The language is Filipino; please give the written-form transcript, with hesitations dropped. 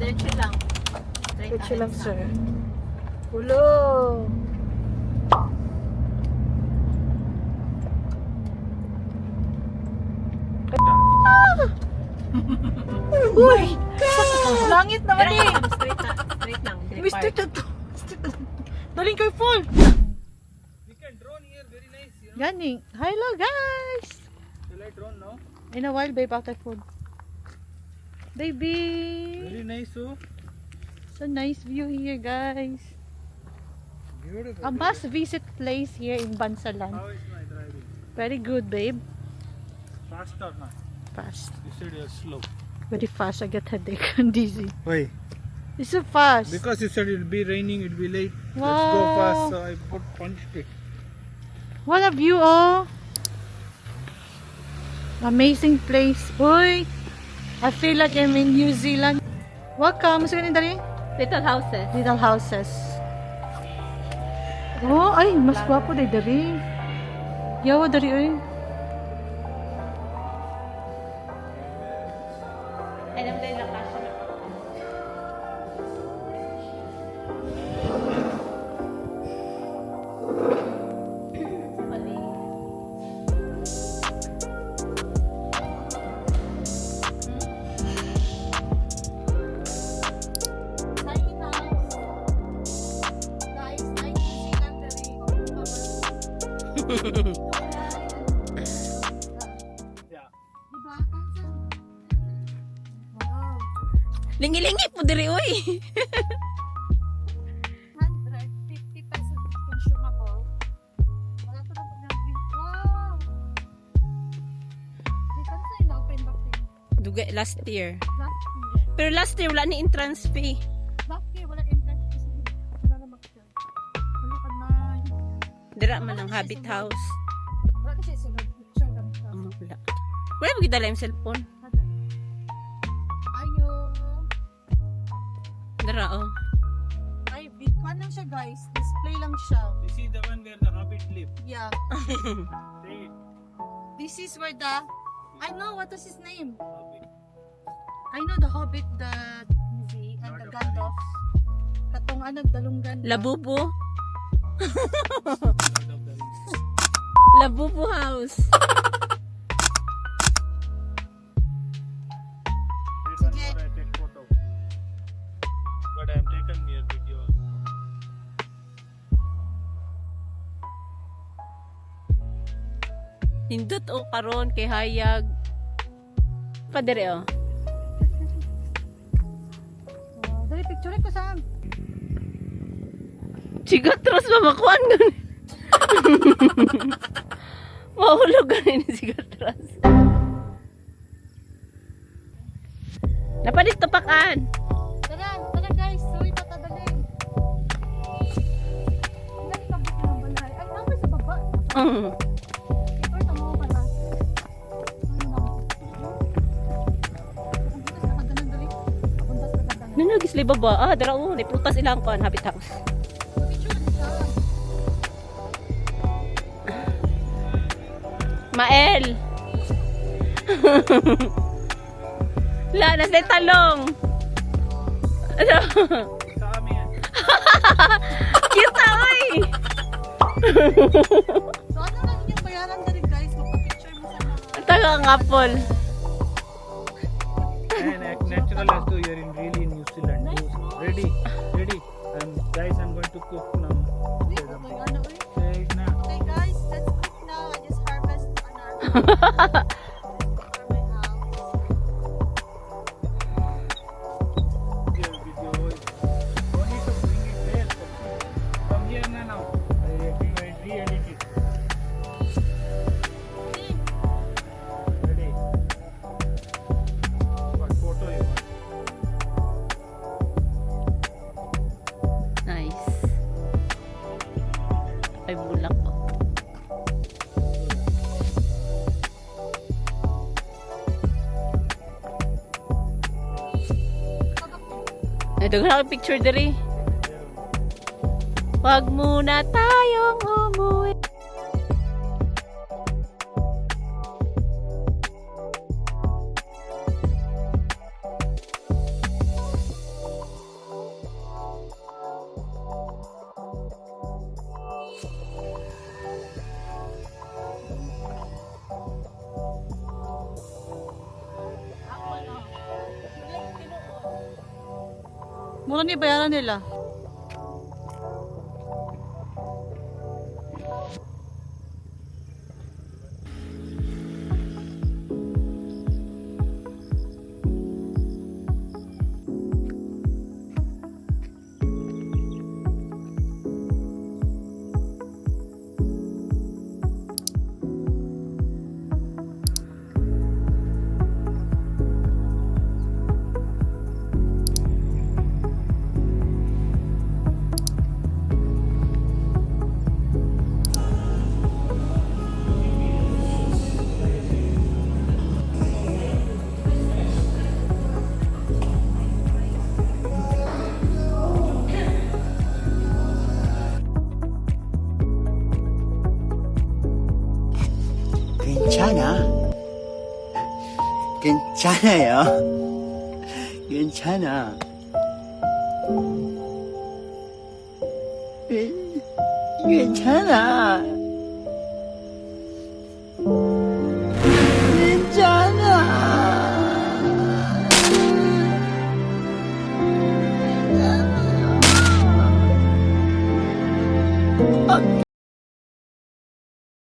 Diretso lang. Diretso lang, sir. Ulo! Uy! Langit naman eh! Straight lang. Straight lang. Mr. Tato! Daling kayo full! We can drone here, very nice. You know? Gani. Hello guys! You like drone now? In a while, babe, after food. Baby! Very nice, oh. So nice view here, guys. Beautiful. A must visit place here in Bansalan. How is my driving? Very good, babe. Fast or not? Fast. You said you're slow. Very fast. I get headache and dizzy. Why? It's so fast. Because you said it'll be raining, it'll be late. Let's Wow. go fast, so I punched it. What a view, oh! Amazing place. Uy! I feel like I'm in New Zealand. Welcome. Gusto ka dari? Little houses. Little houses. Oh, ay, mas gwapo day dari. Yawa dari, oy. Ay, naman tayo nakasya na. Yeah. Lingi-lingi po diri, uy. 150 pesos consumable. Wala to na wow! Di ka sa ina-open back then? Duga, last year. Last year. Pero last year, wala ni entrance fee. Last year, wala interest kasi wala na mag-share. Wala ka na. Dira man ang Habit House. Wala kasi sunod. Share lang siya. Wala. Wala mo gidala yung cellphone. Ayo. Dira, oh. Ay, bitcoin lang siya guys. Display lang siya. This is the one where the hobbit live. Yeah. Say it. This is where the... I know what is his name. Hobbit. I know the Hobbit, the movie, and the Gandalf. Katong dalunggan. Labubu. Lord of the Rings. Labubu House. Wait one Sige. more, I take photo. But I am taken near video. Hindot o karon kay hayag. Padere, oh. Oh, dali, picture ko saan. Sigatros mamakuan gani. Mahulog gani ni sigatros. Napalit tapakan. Tara, tara guys. Suwi pa tadali. Ang kabit na ng balay. Ay, naman sa baba. Ito, tamo pa na. Ang butas na kadanan dali. Puntas na kadanan. Nanagis li baba. Ah, dara oh, ni prutas ilang kan Habit House. Picture na siya. Mael. La, nasa talong. Ano? Sa amin yan. Kita, oy. So, ano lang yung bayaran dali guys? Magpa-picture mo sa mga... Ang taga ang apple. And natural as though you're in really in New Zealand. Ready, ready. And guys, I'm going to cook now. Uy, Say okay, something. ano, uy. Say it now. Okay guys, let's cook now. I just harvest for my house. Your video. Don't need to bring it there. From here now. I re-edit it. Ready. What photo you want? Nice. Ay, bulak po. Ay, daghan ako picture diri. Wag muna tayong umuwi. Mura ni bayaran nila. 괜찮아. 괜찮아요. 괜찮아. 괜찮아.